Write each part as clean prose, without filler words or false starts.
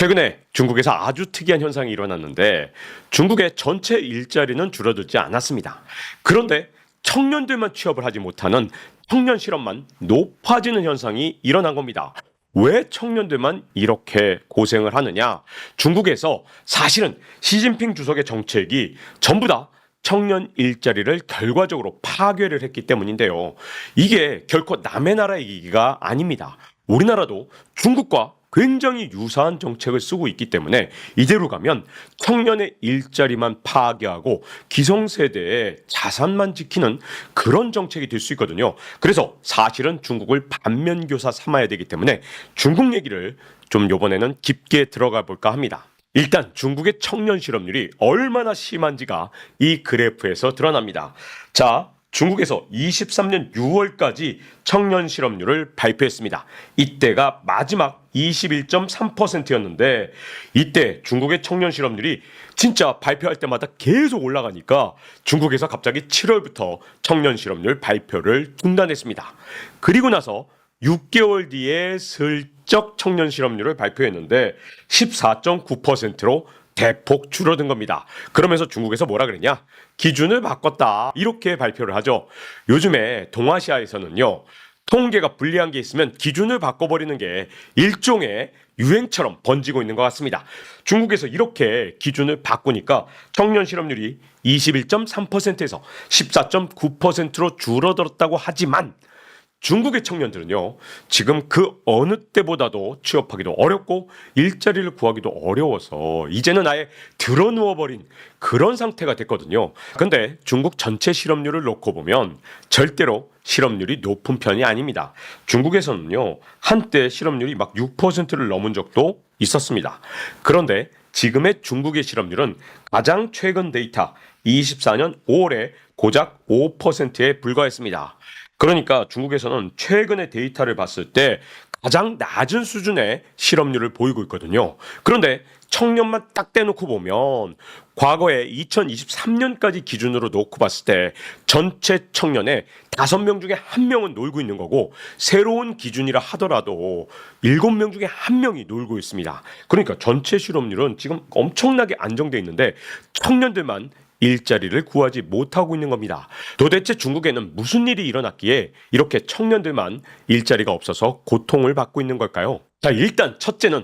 최근에 중국에서 아주 특이한 현상이 일어났는데 중국의 전체 일자리는 줄어들지 않았습니다. 그런데 청년들만 취업을 하지 못하는 청년 실업만 높아지는 현상이 일어난 겁니다. 왜 청년들만 이렇게 고생을 하느냐? 중국에서 사실은 시진핑 주석의 정책이 전부 다 청년 일자리를 결과적으로 파괴를 했기 때문인데요. 이게 결코 남의 나라 얘기가 아닙니다. 우리나라도 중국과 굉장히 유사한 정책을 쓰고 있기 때문에 이대로 가면 청년의 일자리만 파괴하고 기성세대의 자산만 지키는 그런 정책이 될 수 있거든요. 그래서 사실은 중국을 반면교사 삼아야 되기 때문에 중국 얘기를 좀 이번에는 깊게 들어가 볼까 합니다. 일단 중국의 청년 실업률이 얼마나 심한지가 이 그래프에서 드러납니다. 자, 중국에서 23년 6월까지 청년 실업률을 발표했습니다. 이때가 마지막 21.3%였는데 이때 중국의 청년 실업률이 진짜 발표할 때마다 계속 올라가니까 중국에서 갑자기 7월부터 청년 실업률 발표를 중단했습니다. 그리고 나서 6개월 뒤에 슬쩍 청년 실업률을 발표했는데 14.9%로 대폭 줄어든 겁니다. 그러면서 중국에서 뭐라 그랬냐? 기준을 바꿨다. 이렇게 발표를 하죠. 요즘에 동아시아에서는요. 통계가 불리한 게 있으면 기준을 바꿔버리는 게 일종의 유행처럼 번지고 있는 것 같습니다. 중국에서 이렇게 기준을 바꾸니까 청년 실업률이 21.3%에서 14.9%로 줄어들었다고 하지만 중국의 청년들은요, 지금 그 어느 때보다도 취업하기도 어렵고 일자리를 구하기도 어려워서 이제는 아예 드러누워버린 그런 상태가 됐거든요. 근데 중국 전체 실업률을 놓고 보면 절대로 실업률이 높은 편이 아닙니다. 중국에서는요, 한때 실업률이 막 6%를 넘은 적도 있었습니다. 그런데 지금의 중국의 실업률은 가장 최근 데이터 24년 5월에 고작 5%에 불과했습니다. 그러니까 중국에서는 최근의 데이터를 봤을 때 가장 낮은 수준의 실업률을 보이고 있거든요. 그런데 청년만 딱 떼놓고 보면 과거에 2023년까지 기준으로 놓고 봤을 때 전체 청년의 5명 중에 1명은 놀고 있는 거고 새로운 기준이라 하더라도 7명 중에 1명이 놀고 있습니다. 그러니까 전체 실업률은 지금 엄청나게 안정돼 있는데 청년들만 일자리를 구하지 못하고 있는 겁니다. 도대체 중국에는 무슨 일이 일어났기에 이렇게 청년들만 일자리가 없어서 고통을 받고 있는 걸까요? 자, 일단 첫째는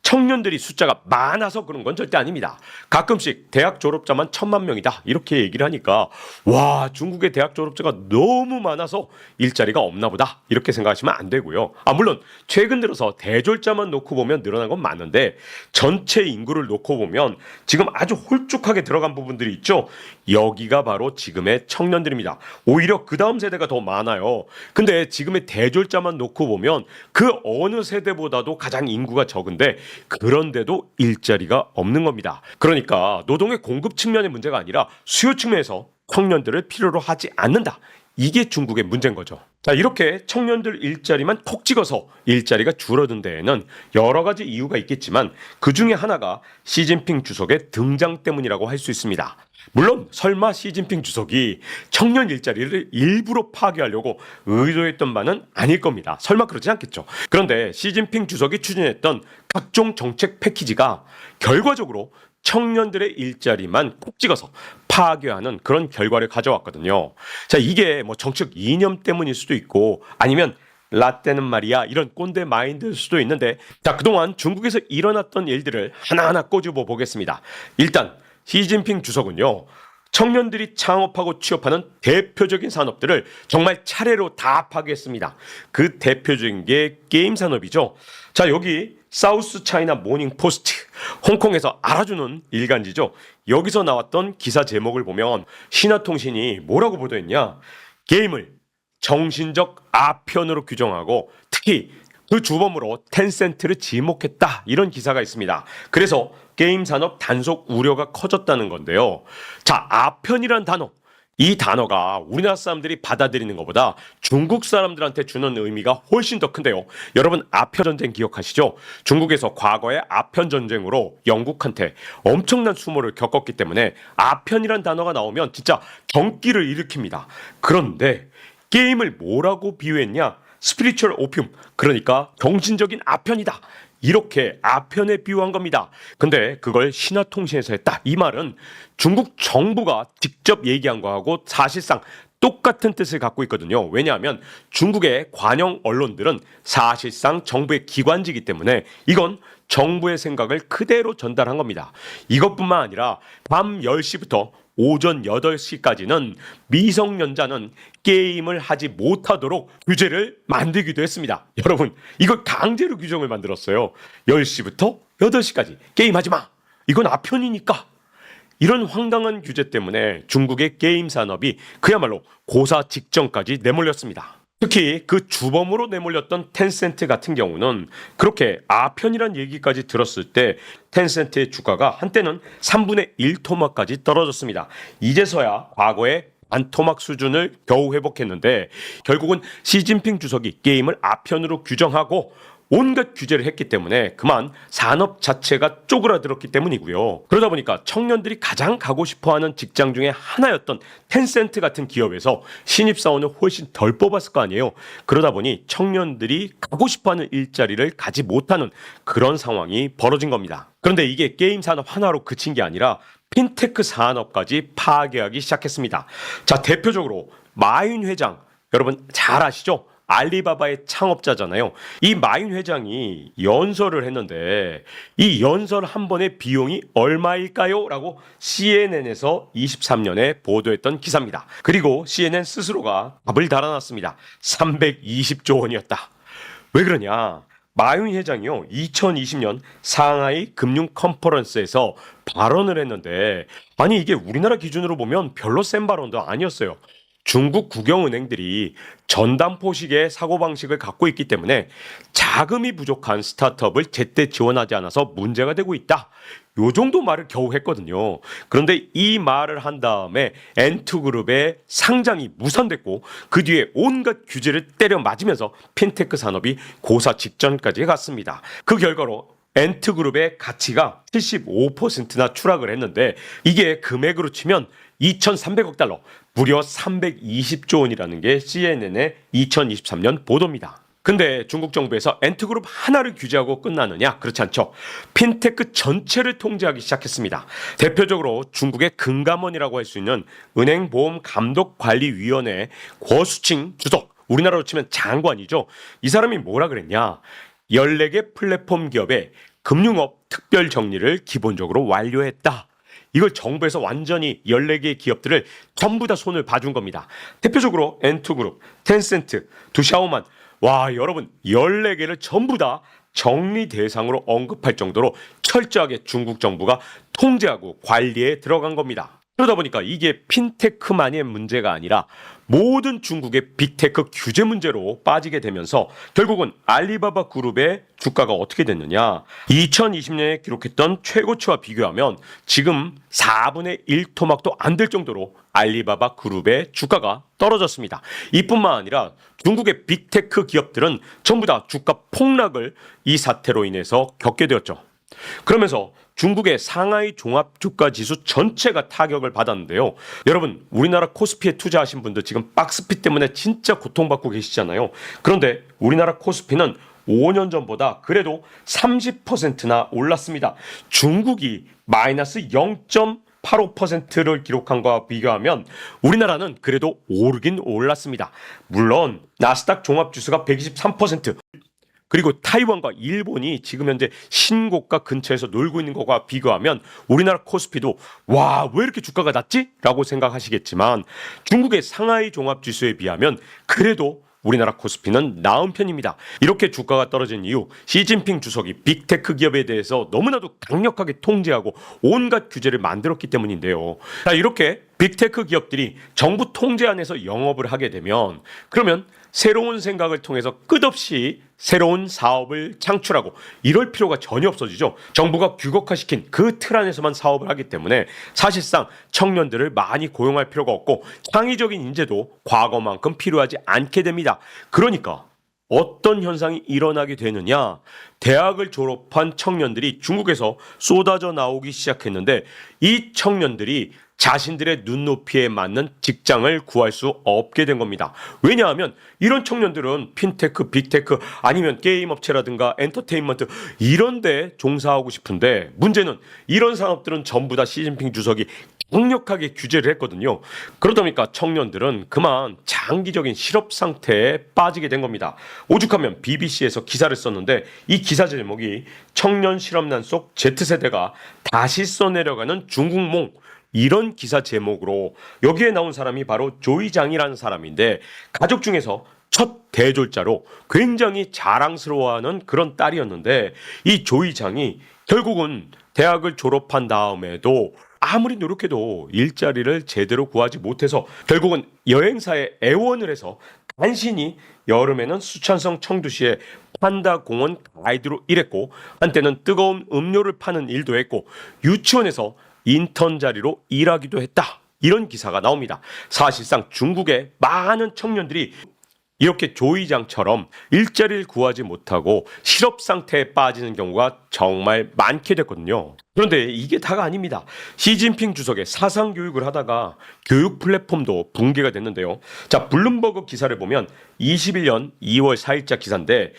청년들이 숫자가 많아서 그런 건 절대 아닙니다. 가끔씩 대학 졸업자만 1,000만 명이다 이렇게 얘기를 하니까 와, 중국의 대학 졸업자가 너무 많아서 일자리가 없나 보다 이렇게 생각하시면 안 되고요. 물론 최근 들어서 대졸자만 놓고 보면 늘어난 건 맞는데 전체 인구를 놓고 보면 지금 아주 홀쭉하게 들어간 부분들이 있죠. 여기가 바로 지금의 청년들입니다. 오히려 그 다음 세대가 더 많아요. 근데 지금의 대졸자만 놓고 보면 그 어느 세대보다도 가장 인구가 적은데 그런데도 일자리가 없는 겁니다. 그러니까 노동의 공급 측면의 문제가 아니라 수요 측면에서 청년들을 필요로 하지 않는다. 이게 중국의 문제인 거죠. 자, 이렇게 청년들 일자리만 콕 찍어서 일자리가 줄어든 데에는 여러 가지 이유가 있겠지만 그 중에 하나가 시진핑 주석의 등장 때문이라고 할 수 있습니다. 물론 설마 시진핑 주석이 청년 일자리를 일부러 파괴하려고 의도했던 바는 아닐 겁니다. 설마 그러지 않겠죠. 그런데 시진핑 주석이 추진했던 각종 정책 패키지가 결과적으로 청년들의 일자리만 콕 찍어서 파괴하는 그런 결과를 가져왔거든요. 자, 이게 뭐 정책 이념 때문일 수도 있고 아니면 라떼는 말이야 이런 꼰대 마인드일 수도 있는데 자, 그동안 중국에서 일어났던 일들을 하나하나 꼬집어 보겠습니다. 일단 시진핑 주석은요, 청년들이 창업하고 취업하는 대표적인 산업들을 정말 차례로 다 파괴했습니다. 그 대표적인 게 게임 산업이죠. 자, 여기 사우스 차이나 모닝 포스트, 홍콩에서 알아주는 일간지죠. 여기서 나왔던 기사 제목을 보면 신화통신이 뭐라고 보도했냐? 게임을 정신적 아편으로 규정하고 특히 그 주범으로 텐센트를 지목했다 이런 기사가 있습니다. 그래서 게임 산업 단속 우려가 커졌다는 건데요. 자, 아편이란 단어, 이 단어가 우리나라 사람들이 받아들이는 것보다 중국 사람들한테 주는 의미가 훨씬 더 큰데요. 여러분 아편 전쟁 기억하시죠? 중국에서 과거에 아편 전쟁으로 영국한테 엄청난 수모를 겪었기 때문에 아편이란 단어가 나오면 진짜 경기를 일으킵니다. 그런데 게임을 뭐라고 비유했냐? 스피리추얼 오pium, 그러니까 정신적인 아편이다 이렇게 아편에 비유한 겁니다. 근데 그걸 신화통신에서 했다. 이 말은 중국 정부가 직접 얘기한 거하고 사실상 똑같은 뜻을 갖고 있거든요. 왜냐하면 중국의 관영 언론들은 사실상 정부의 기관지이기 때문에 이건 정부의 생각을 그대로 전달한 겁니다. 이것뿐만 아니라 밤 10시부터 오전 8시까지는 미성년자는 게임을 하지 못하도록 규제를 만들기도 했습니다. 여러분, 이걸 강제로 규정을 만들었어요. 10시부터 8시까지 게임하지 마. 이건 아편이니까. 이런 황당한 규제 때문에 중국의 게임 산업이 그야말로 고사 직전까지 내몰렸습니다. 특히 그 주범으로 내몰렸던 텐센트 같은 경우는 그렇게 아편이란 얘기까지 들었을 때 텐센트의 주가가 한때는 3분의 1토막까지 떨어졌습니다. 이제서야 과거의 반토막 수준을 겨우 회복했는데 결국은 시진핑 주석이 게임을 아편으로 규정하고 온갖 규제를 했기 때문에 그만 산업 자체가 쪼그라들었기 때문이고요. 그러다 보니까 청년들이 가장 가고 싶어하는 직장 중에 하나였던 텐센트 같은 기업에서 신입사원을 훨씬 덜 뽑았을 거 아니에요. 그러다 보니 청년들이 가고 싶어하는 일자리를 가지 못하는 그런 상황이 벌어진 겁니다. 그런데 이게 게임 산업 하나로 그친 게 아니라 핀테크 산업까지 파괴하기 시작했습니다. 자, 대표적으로 마윈 회장, 여러분 잘 아시죠? 알리바바의 창업자잖아요. 이 마윈 회장이 연설을 했는데 이 연설 한 번의 비용이 얼마일까요? 라고 CNN에서 23년에 보도했던 기사입니다. 그리고 CNN 스스로가 답을 달아놨습니다. 320조 원이었다. 왜 그러냐? 마윈 회장이요, 2020년 상하이 금융 컨퍼런스에서 발언을 했는데 아니 이게 우리나라 기준으로 보면 별로 센 발언도 아니었어요. 중국 국영은행들이 전담포식의 사고방식을 갖고 있기 때문에 자금이 부족한 스타트업을 제때 지원하지 않아서 문제가 되고 있다. 요 정도 말을 겨우 했거든요. 그런데 이 말을 한 다음에 엔투그룹의 상장이 무산됐고 그 뒤에 온갖 규제를 때려 맞으면서 핀테크 산업이 고사 직전까지 갔습니다. 그 결과로 엔트그룹의 가치가 75%나 추락을 했는데 이게 금액으로 치면 2,300억 달러, 무려 320조 원이라는 게 CNN의 2023년 보도입니다. 근데 중국 정부에서 엔트그룹 하나를 규제하고 끝나느냐? 그렇지 않죠. 핀테크 전체를 통제하기 시작했습니다. 대표적으로 중국의 금감원이라고 할 수 있는 은행보험감독관리위원회 권수칭 주석, 우리나라로 치면 장관이죠. 이 사람이 뭐라 그랬냐? 14개 플랫폼 기업의 금융업 특별 정리를 기본적으로 완료했다. 이걸 정부에서 완전히 14개의 기업들을 전부 다 손을 봐준 겁니다. 대표적으로 엔투그룹, 텐센트, 두샤오만, 와 여러분 14개를 전부 다 정리 대상으로 언급할 정도로 철저하게 중국 정부가 통제하고 관리에 들어간 겁니다. 그러다 보니까 이게 핀테크만의 문제가 아니라 모든 중국의 빅테크 규제 문제로 빠지게 되면서 결국은 알리바바 그룹의 주가가 어떻게 됐느냐. 2020년에 기록했던 최고치와 비교하면 지금 4분의 1토막도 안 될 정도로 알리바바 그룹의 주가가 떨어졌습니다. 이뿐만 아니라 중국의 빅테크 기업들은 전부 다 주가 폭락을 이 사태로 인해서 겪게 되었죠. 그러면서 중국의 상하이 종합주가지수 전체가 타격을 받았는데요. 여러분 우리나라 코스피에 투자하신 분들 지금 박스피 때문에 진짜 고통받고 계시잖아요. 그런데 우리나라 코스피는 5년 전보다 그래도 30%나 올랐습니다. 중국이 마이너스 0.85%를 기록한 것과 비교하면 우리나라는 그래도 오르긴 올랐습니다. 물론 나스닥 종합지수가 123%, 그리고 타이완과 일본이 지금 현재 신고가 근처에서 놀고 있는 것과 비교하면 우리나라 코스피도 와, 왜 이렇게 주가가 낮지? 라고 생각하시겠지만 중국의 상하이 종합지수에 비하면 그래도 우리나라 코스피는 나은 편입니다. 이렇게 주가가 떨어진 이유, 시진핑 주석이 빅테크 기업에 대해서 너무나도 강력하게 통제하고 온갖 규제를 만들었기 때문인데요. 자, 이렇게 빅테크 기업들이 정부 통제 안에서 영업을 하게 되면 그러면 새로운 생각을 통해서 끝없이 새로운 사업을 창출하고 이럴 필요가 전혀 없어지죠. 정부가 규격화시킨 그 틀 안에서만 사업을 하기 때문에 사실상 청년들을 많이 고용할 필요가 없고 창의적인 인재도 과거만큼 필요하지 않게 됩니다. 그러니까 어떤 현상이 일어나게 되느냐? 대학을 졸업한 청년들이 중국에서 쏟아져 나오기 시작했는데 이 청년들이 자신들의 눈높이에 맞는 직장을 구할 수 없게 된 겁니다. 왜냐하면 이런 청년들은 핀테크, 빅테크 아니면 게임 업체라든가 엔터테인먼트 이런 데 종사하고 싶은데 문제는 이런 산업들은 전부 다 시진핑 주석이 강력하게 규제를 했거든요. 그러다 보니까 청년들은 그만 장기적인 실업 상태에 빠지게 된 겁니다. 오죽하면 BBC에서 기사를 썼는데 이 기사 제목이 청년 실업난 속 Z세대가 다시 써내려가는 중국몽 이런 기사 제목으로 여기에 나온 사람이 바로 조이장이라는 사람인데 가족 중에서 첫 대졸자로 굉장히 자랑스러워하는 그런 딸이었는데 이 조이장이 결국은 대학을 졸업한 다음에도 아무리 노력해도 일자리를 제대로 구하지 못해서 결국은 여행사에 애원을 해서 간신히 여름에는 수천성 청두시에 판다 공원 가이드로 일했고 한때는 뜨거운 음료를 파는 일도 했고 유치원에서 인턴 자리로 일하기도 했다. 이런 기사가 나옵니다. 사실상 중국의 많은 청년들이 이렇게 조이장처럼 일자리를 구하지 못하고 실업 상태에 빠지는 경우가 정말 많게 됐거든요. 그런데 이게 다가 아닙니다. 시진핑 주석의 사상 교육을 하다가 교육 플랫폼도 붕괴가 됐는데요. 자, 블룸버그 기사를 보면 21년 2월 4일자 기사인데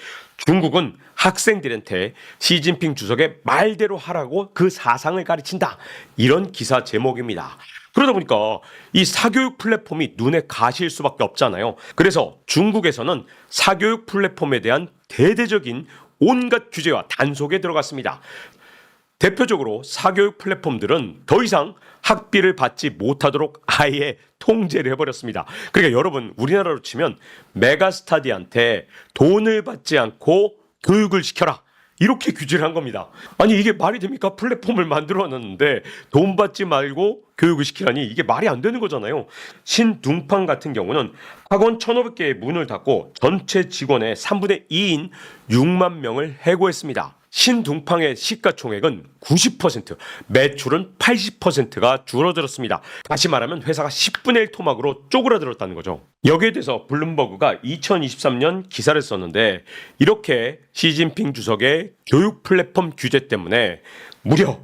중국은 학생들한테 시진핑 주석의 말대로 하라고 그 사상을 가르친다. 이런 기사 제목입니다. 그러다 보니까 이 사교육 플랫폼이 눈에 가실 수밖에 없잖아요. 그래서 중국에서는 사교육 플랫폼에 대한 대대적인 온갖 규제와 단속에 들어갔습니다. 대표적으로 사교육 플랫폼들은 더 이상 학비를 받지 못하도록 아예 통제를 해버렸습니다. 그러니까 여러분 우리나라로 치면 메가스타디한테 돈을 받지 않고 교육을 시켜라. 이렇게 규제를 한 겁니다. 아니 이게 말이 됩니까? 플랫폼을 만들어놨는데 돈 받지 말고 교육을 시키라니 이게 말이 안 되는 거잖아요. 신둥팡 같은 경우는 학원 1,500개의 문을 닫고 전체 직원의 3분의 2인 6만 명을 해고했습니다. 신둥팡의 시가총액은 90%, 매출은 80%가 줄어들었습니다. 다시 말하면 회사가 10분의 1 토막으로 쪼그라들었다는 거죠. 여기에 대해서 블룸버그가 2023년 기사를 썼는데 이렇게 시진핑 주석의 교육 플랫폼 규제 때문에 무려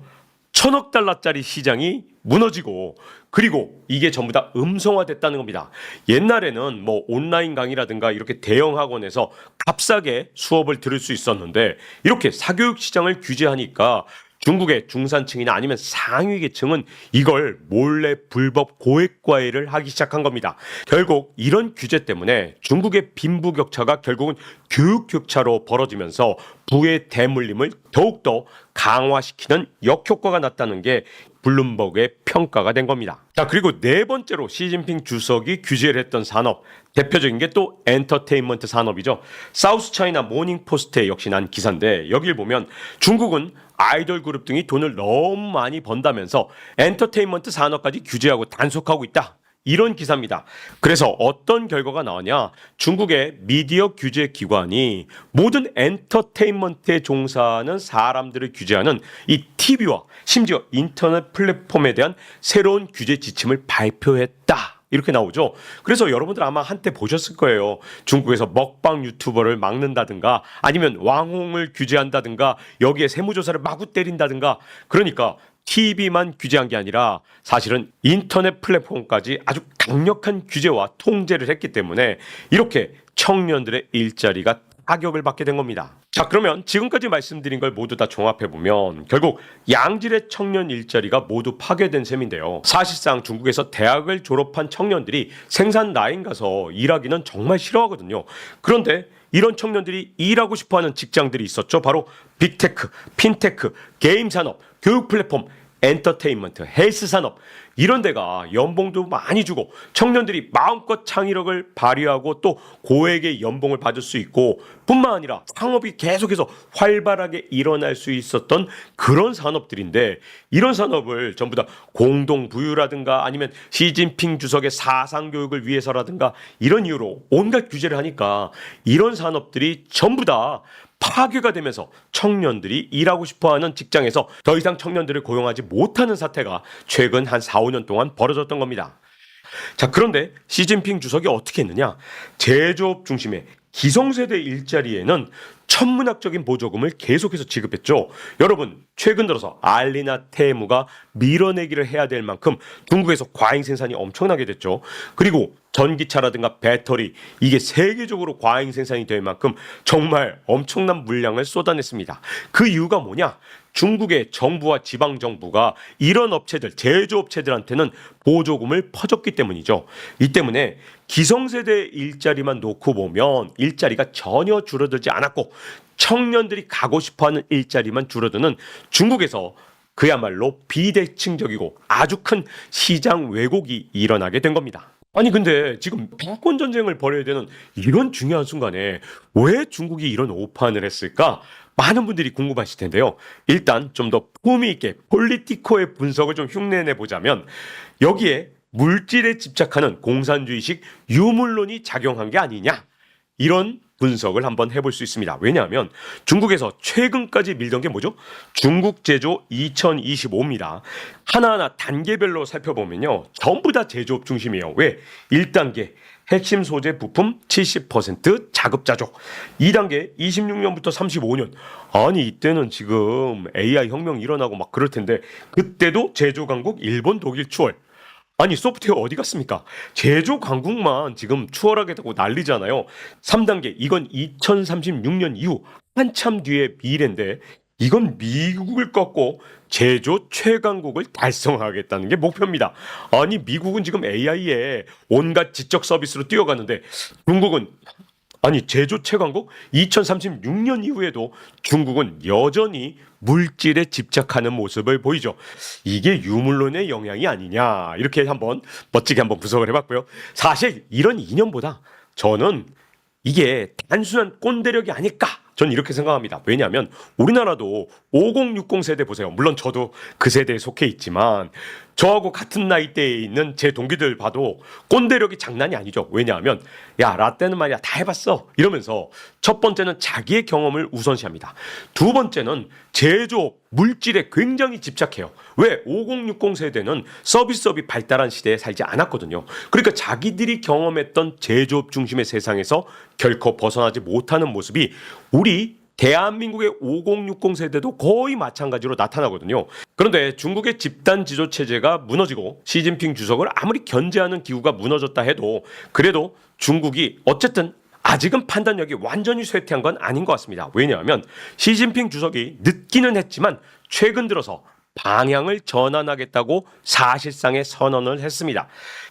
1,000억 달러짜리 시장이 무너지고 그리고 이게 전부 다 음성화됐다는 겁니다. 옛날에는 뭐 온라인 강의라든가 이렇게 대형 학원에서 값싸게 수업을 들을 수 있었는데 이렇게 사교육 시장을 규제하니까 중국의 중산층이나 아니면 상위 계층은 이걸 몰래 불법 고액과외를 하기 시작한 겁니다. 결국 이런 규제 때문에 중국의 빈부격차가 결국은 교육격차로 벌어지면서 부의 대물림을 더욱더 강화시키는 역효과가 났다는 게 블룸버그의 평가가 된 겁니다. 자, 그리고 네 번째로 시진핑 주석이 규제를 했던 산업, 대표적인 게 또 엔터테인먼트 산업이죠. 사우스 차이나 모닝 포스트에 역시 난 기사인데 여길 보면 중국은 아이돌 그룹 등이 돈을 너무 많이 번다면서 엔터테인먼트 산업까지 규제하고 단속하고 있다. 이런 기사입니다. 그래서 어떤 결과가 나오냐? 중국의 미디어 규제 기관이 모든 엔터테인먼트에 종사하는 사람들을 규제하는 이 TV와 심지어 인터넷 플랫폼에 대한 새로운 규제 지침을 발표했다. 이렇게 나오죠. 그래서 여러분들 아마 한때 보셨을 거예요. 중국에서 먹방 유튜버를 막는다든가 아니면 왕홍을 규제한다든가 여기에 세무조사를 마구 때린다든가 그러니까 TV만 규제한 게 아니라 사실은 인터넷 플랫폼까지 아주 강력한 규제와 통제를 했기 때문에 이렇게 청년들의 일자리가 타격을 받게 된 겁니다. 자, 그러면 지금까지 말씀드린 걸 모두 다 종합해보면 결국 양질의 청년 일자리가 모두 파괴된 셈인데요. 사실상 중국에서 대학을 졸업한 청년들이 생산 라인 가서 일하기는 정말 싫어하거든요. 그런데 이런 청년들이 일하고 싶어하는 직장들이 있었죠. 바로 빅테크, 핀테크, 게임 산업, 교육 플랫폼, 엔터테인먼트, 헬스 산업 이런 데가 연봉도 많이 주고 청년들이 마음껏 창의력을 발휘하고 또 고액의 연봉을 받을 수 있고 뿐만 아니라 상업이 계속해서 활발하게 일어날 수 있었던 그런 산업들인데 이런 산업을 전부 다 공동부유라든가 아니면 시진핑 주석의 사상교육을 위해서라든가 이런 이유로 온갖 규제를 하니까 이런 산업들이 전부 다 파괴가 되면서 청년들이 일하고 싶어하는 직장에서 더 이상 청년들을 고용하지 못하는 사태가 최근 한 4, 5년 동안 벌어졌던 겁니다. 자, 그런데 시진핑 주석이 어떻게 했느냐? 제조업 중심의 기성세대 일자리에는 천문학적인 보조금을 계속해서 지급했죠. 여러분, 최근 들어서 알리나 테무가 밀어내기를 해야 될 만큼 중국에서 과잉 생산이 엄청나게 됐죠. 그리고 전기차라든가 배터리, 이게 세계적으로 과잉 생산이 될 만큼 정말 엄청난 물량을 쏟아냈습니다. 그 이유가 뭐냐? 중국의 정부와 지방 정부가 이런 업체들, 제조업체들한테는 보조금을 퍼줬기 때문이죠. 이 때문에 기성세대 일자리만 놓고 보면 일자리가 전혀 줄어들지 않았고, 청년들이 가고 싶어하는 일자리만 줄어드는 중국에서 그야말로 비대칭적이고 아주 큰 시장 왜곡이 일어나게 된 겁니다. 아니 근데 지금 패권 전쟁을 벌여야 되는 이런 중요한 순간에 왜 중국이 이런 오판을 했을까? 많은 분들이 궁금하실 텐데요. 일단 좀 더 품위 있게 폴리티코의 분석을 좀 흉내내 보자면, 여기에 물질에 집착하는 공산주의식 유물론이 작용한 게 아니냐, 이런 분석을 한번 해볼 수 있습니다. 왜냐하면 중국에서 최근까지 밀던 게 뭐죠? 중국 제조 2025입니다. 하나하나 단계별로 살펴보면요, 전부 다 제조업 중심이에요. 왜? 1단계 핵심 소재 부품 70% 자급자족. 2단계 26년부터 35년. 아니 이때는 지금 AI 혁명 일어나고 막 그럴 텐데 그때도 제조 강국 일본, 독일 추월. 아니 소프트웨어 어디 갔습니까? 제조 강국만 지금 추월하겠다고 난리잖아요. 3단계 이건 2036년 이후 한참 뒤의 미래인데, 이건 미국을 꺾고 제조 최강국을 달성하겠다는 게 목표입니다. 아니 미국은 지금 AI에 온갖 지적 서비스로 뛰어가는데 중국은, 아니 제조 최강국 2036년 이후에도 중국은 여전히 물질에 집착하는 모습을 보이죠. 이게 유물론의 영향이 아니냐, 이렇게 한번 멋지게 한번 분석을 해봤고요. 사실 이런 이념보다 저는 이게 단순한 꼰대력이 아닐까, 전 이렇게 생각합니다. 왜냐하면 우리나라도 5060 세대 보세요. 물론 저도 그 세대에 속해 있지만 저하고 같은 나이대에 있는 제 동기들 봐도 꼰대력이 장난이 아니죠. 왜냐하면 야 라떼는 말이야 다 해봤어 이러면서 첫 번째는 자기의 경험을 우선시합니다. 두 번째는 제조업, 물질에 굉장히 집착해요. 왜? 5060 세대는 서비스업이 발달한 시대에 살지 않았거든요. 그러니까 자기들이 경험했던 제조업 중심의 세상에서 결코 벗어나지 못하는 모습이 우리 대한민국의 5060 세대도 거의 마찬가지로 나타나거든요. 그런데 중국의 집단 지도 체제가 무너지고 시진핑 주석을 아무리 견제하는 기구가 무너졌다 해도 그래도 중국이 어쨌든 아직은 판단력이 완전히 쇠퇴한 건 아닌 것 같습니다. 왜냐하면 시진핑 주석이 늦기는 했지만 최근 들어서 방향을 전환하겠다고 사실상의 선언을 했습니다.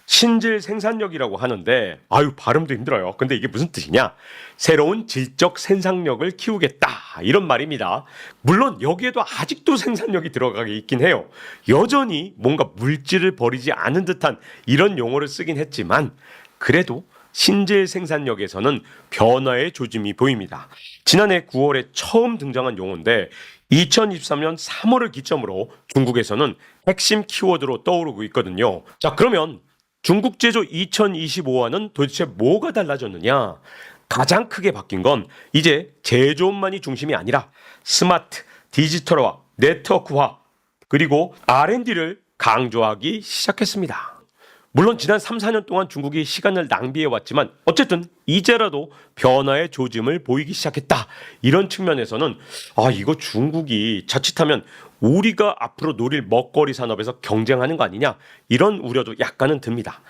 신질 생산력이라고 하는데 아유 발음도 힘들어요. 근데 이게 무슨 뜻이냐? 새로운 질적 생산력을 키우겠다, 이런 말입니다. 물론 여기에도 아직도 생산력이 들어가게 있긴 해요. 여전히 뭔가 물질을 버리지 않은 듯한 이런 용어를 쓰긴 했지만 그래도 신질 생산력에서는 변화의 조짐이 보입니다. 지난해 9월에 처음 등장한 용어인데 2023년 3월을 기점으로 중국에서는 핵심 키워드로 떠오르고 있거든요. 자, 그러면 중국 제조 2025와는 도대체 뭐가 달라졌느냐? 가장 크게 바뀐 건 이제 제조업만이 중심이 아니라 스마트, 디지털화, 네트워크화, 그리고 R&D를 강조하기 시작했습니다. 물론 지난 3, 4년 동안 중국이 시간을 낭비해왔지만 어쨌든 이제라도 변화의 조짐을 보이기 시작했다. 이런 측면에서는 이거 중국이 자칫하면 우리가 앞으로 노릴 먹거리 산업에서 경쟁하는 거 아니냐, 이런 우려도 약간은 듭니다.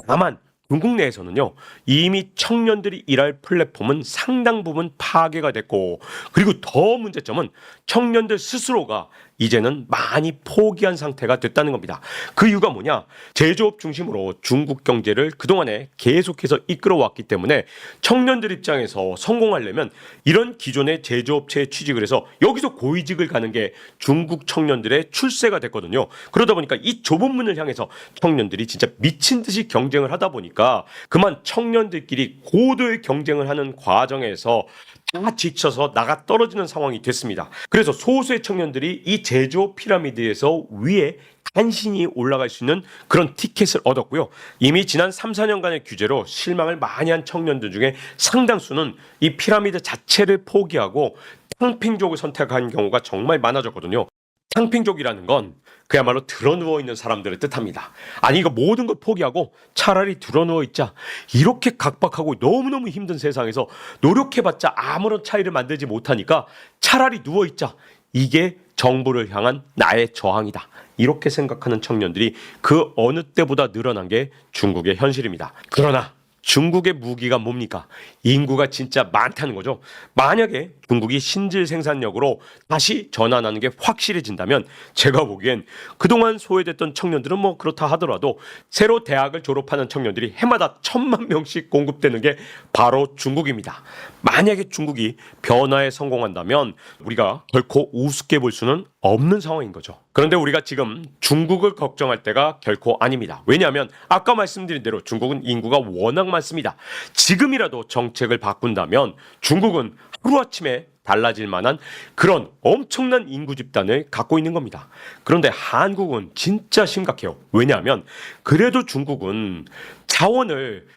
다만 중국 내에서는요, 이미 청년들이 일할 플랫폼은 상당 부분 파괴가 됐고, 그리고 더 문제점은 청년들 스스로가 이제는 많이 포기한 상태가 됐다는 겁니다. 그 이유가 뭐냐? 제조업 중심으로 중국 경제를 그동안에 계속해서 이끌어왔기 때문에 청년들 입장에서 성공하려면 이런 기존의 제조업체에 취직을 해서 여기서 고위직을 가는 게 중국 청년들의 출세가 됐거든요. 그러다 보니까 이 좁은 문을 향해서 청년들이 진짜 미친 듯이 경쟁을 하다 보니까 그만 청년들끼리 고도의 경쟁을 하는 과정에서 다 지쳐서 나가 떨어지는 상황이 됐습니다. 그래서 소수의 청년들이 이 제조업 피라미드에서 위에 간신히 올라갈 수 있는 그런 티켓을 얻었고요. 이미 지난 3, 4년간의 규제로 실망을 많이 한 청년들 중에 상당수는 이 피라미드 자체를 포기하고 탕핑족을 선택한 경우가 정말 많아졌거든요. 상핑족이라는 건 그야말로 드러누워 있는 사람들을 뜻합니다. 아니 이거 모든 걸 포기하고 차라리 드러누워 있자. 이렇게 각박하고 너무너무 힘든 세상에서 노력해봤자 아무런 차이를 만들지 못하니까 차라리 누워 있자. 이게 정부를 향한 나의 저항이다. 이렇게 생각하는 청년들이 그 어느 때보다 늘어난 게 중국의 현실입니다. 그러나 중국의 무기가 뭡니까? 인구가 진짜 많다는 거죠. 만약에 중국이 신질 생산력으로 다시 전환하는 게 확실해진다면 제가 보기엔 그동안 소외됐던 청년들은 뭐 그렇다 하더라도 새로 대학을 졸업하는 청년들이 해마다 1,000만 명씩 공급되는 게 바로 중국입니다. 만약에 중국이 변화에 성공한다면 우리가 결코 우습게 볼 수는 없는 상황인 거죠. 그런데 우리가 지금 중국을 걱정할 때가 결코 아닙니다. 왜냐하면 아까 말씀드린 대로 중국은 인구가 워낙 많습니다. 지금이라도 정책을 바꾼다면 중국은 하루아침에 달라질 만한 그런 엄청난 인구 집단을 갖고 있는 겁니다. 그런데 한국은 진짜 심각해요. 왜냐하면 그래도 중국은 자원을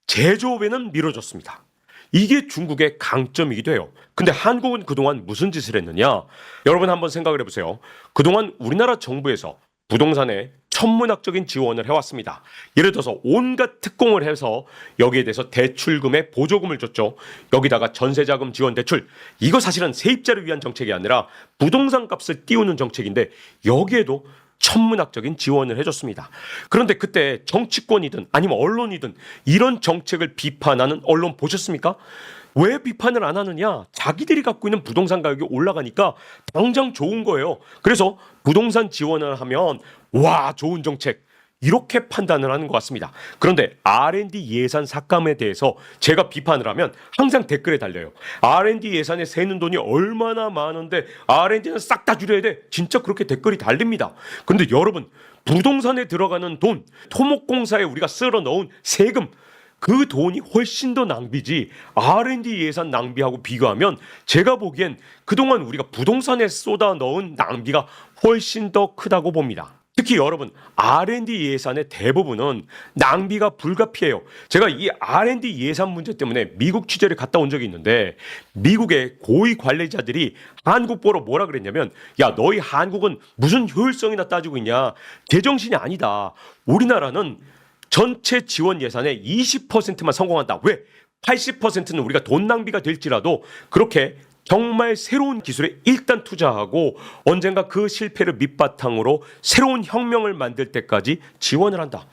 제조업에는 밀어줬습니다. 이게 중국의 강점이기도 해요. 근데 한국은 그동안 무슨 짓을 했느냐? 여러분 한번 생각을 해보세요. 그동안 우리나라 정부에서 부동산에 천문학적인 지원을 해왔습니다. 예를 들어서 온갖 특공을 해서 여기에 대해서 대출금에 보조금을 줬죠. 여기다가 전세자금 지원 대출. 이거 사실은 세입자를 위한 정책이 아니라 부동산 값을 띄우는 정책인데 여기에도 천문학적인 지원을 해줬습니다. 그런데 그때 정치권이든 아니면 언론이든 이런 정책을 비판하는 언론 보셨습니까? 왜 비판을 안 하느냐? 자기들이 갖고 있는 부동산 가격이 올라가니까 당장 좋은 거예요. 그래서 부동산 지원을 하면 와 좋은 정책 이렇게 판단을 하는 것 같습니다. 그런데 R&D 예산 삭감에 대해서 제가 비판을 하면 항상 댓글에 달려요. R&D 예산에 새는 돈이 얼마나 많은데 R&D는 싹 다 줄여야 돼. 진짜 그렇게 댓글이 달립니다. 그런데 여러분 부동산에 들어가는 돈, 토목공사에 우리가 쓸어 넣은 세금 그 돈이 훨씬 더 낭비지 R&D 예산 낭비하고 비교하면 제가 보기엔 그동안 우리가 부동산에 쏟아 넣은 낭비가 훨씬 더 크다고 봅니다. 특히 여러분 R&D 예산의 대부분은 낭비가 불가피해요. 제가 이 R&D 예산 문제 때문에 미국 취재를 갔다 온 적이 있는데 미국의 고위 관리자들이 한국 보러 뭐라 그랬냐면 야 너희 한국은 무슨 효율성이나 따지고 있냐. 제정신이 아니다. 우리나라는 전체 지원 예산의 20%만 성공한다. 왜? 80%는 우리가 돈 낭비가 될지라도 그렇게 정말 새로운 기술에 일단 투자하고 언젠가 그 실패를 밑바탕으로 새로운 혁명을 만들 때까지 지원을 한다.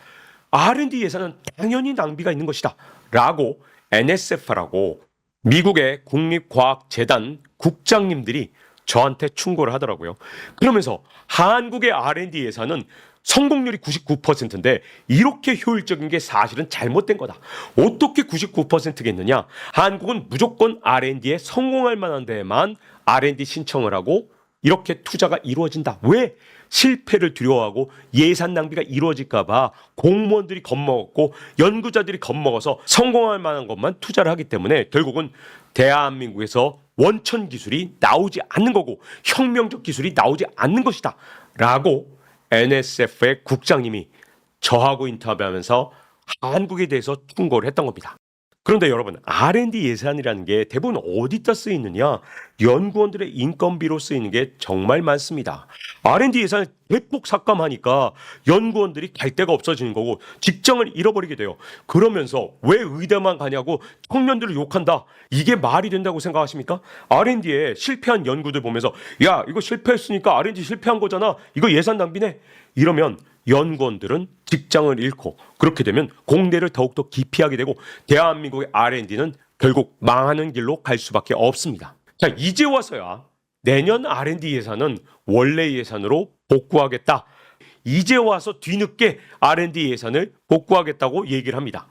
R&D 예산은 당연히 낭비가 있는 것이다. 라고 NSF라고 미국의 국립과학재단 국장님들이 저한테 충고를 하더라고요. 그러면서 한국의 R&D 예산은 성공률이 99%인데 이렇게 효율적인 게 사실은 잘못된 거다. 어떻게 99%겠느냐? 한국은 무조건 R&D에 성공할 만한 데에만 R&D 신청을 하고 이렇게 투자가 이루어진다. 왜? 실패를 두려워하고 예산 낭비가 이루어질까 봐 공무원들이 겁먹었고 연구자들이 겁먹어서 성공할 만한 것만 투자를 하기 때문에 결국은 대한민국에서 원천 기술이 나오지 않는 거고 혁명적 기술이 나오지 않는 것이다. 라고 NSF의 국장님이 저하고 인터뷰하면서 한국에 대해서 충고를 했던 겁니다. 그런데 여러분 R&D 예산이라는 게 대부분 어디다 쓰이느냐? 연구원들의 인건비로 쓰이는 게 정말 많습니다. R&D 예산을 대폭 삭감하니까 연구원들이 갈 데가 없어지는 거고 직장을 잃어버리게 돼요. 그러면서 왜 의대만 가냐고 청년들을 욕한다. 이게 말이 된다고 생각하십니까? R&D에 실패한 연구들 보면서 야 이거 실패했으니까 R&D 실패한 거잖아. 이거 예산 낭비네. 이러면 연구원들은 직장을 잃고 그렇게 되면 공대를 더욱더 기피하게 되고 대한민국의 R&D는 결국 망하는 길로 갈 수밖에 없습니다. 자, 이제 와서야 내년 R&D 예산은 원래 예산으로 복구하겠다. 이제 와서 뒤늦게 R&D 예산을 복구하겠다고 얘기를 합니다.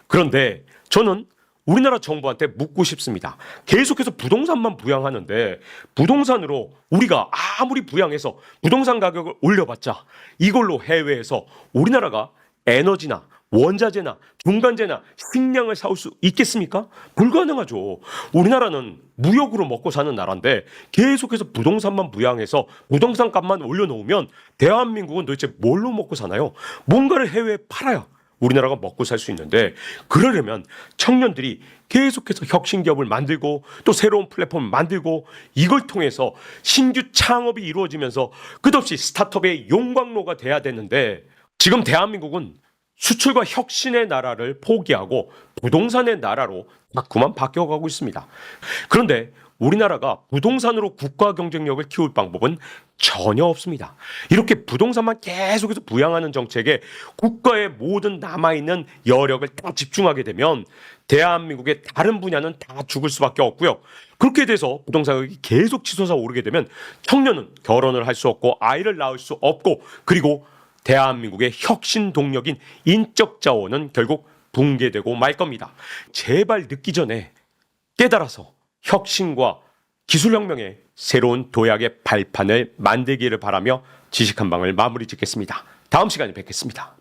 그런데 저는 우리나라 정부한테 묻고 싶습니다. 계속해서 부동산만 부양하는데 부동산으로 우리가 아무리 부양해서 부동산 가격을 올려봤자 이걸로 해외에서 우리나라가 에너지나 원자재나 중간재나 식량을 사올 수 있겠습니까? 불가능하죠. 우리나라는 무역으로 먹고 사는 나라인데 계속해서 부동산만 부양해서 부동산 값만 올려놓으면 대한민국은 도대체 뭘로 먹고 사나요? 뭔가를 해외에 팔아야 우리나라가 먹고 살 수 있는데, 그러려면 청년들이 계속해서 혁신 기업을 만들고 또 새로운 플랫폼을 만들고 이걸 통해서 신규 창업이 이루어지면서 끝없이 스타트업의 용광로가 돼야 되는데, 지금 대한민국은 수출과 혁신의 나라를 포기하고 부동산의 나라로 자꾸만 바뀌어가고 있습니다. 그런데 우리나라가 부동산으로 국가 경쟁력을 키울 방법은 전혀 없습니다. 이렇게 부동산만 계속해서 부양하는 정책에 국가의 모든 남아있는 여력을 다 집중하게 되면 대한민국의 다른 분야는 다 죽을 수밖에 없고요. 그렇게 돼서 부동산 가격이 계속 치솟아 오르게 되면 청년은 결혼을 할 수 없고 아이를 낳을 수 없고, 그리고 대한민국의 혁신 동력인 인적 자원은 결국 붕괴되고 말 겁니다. 제발 늦기 전에 깨달아서 혁신과 기술혁명의 새로운 도약의 발판을 만들기를 바라며 지식한방을 마무리 짓겠습니다. 다음 시간에 뵙겠습니다.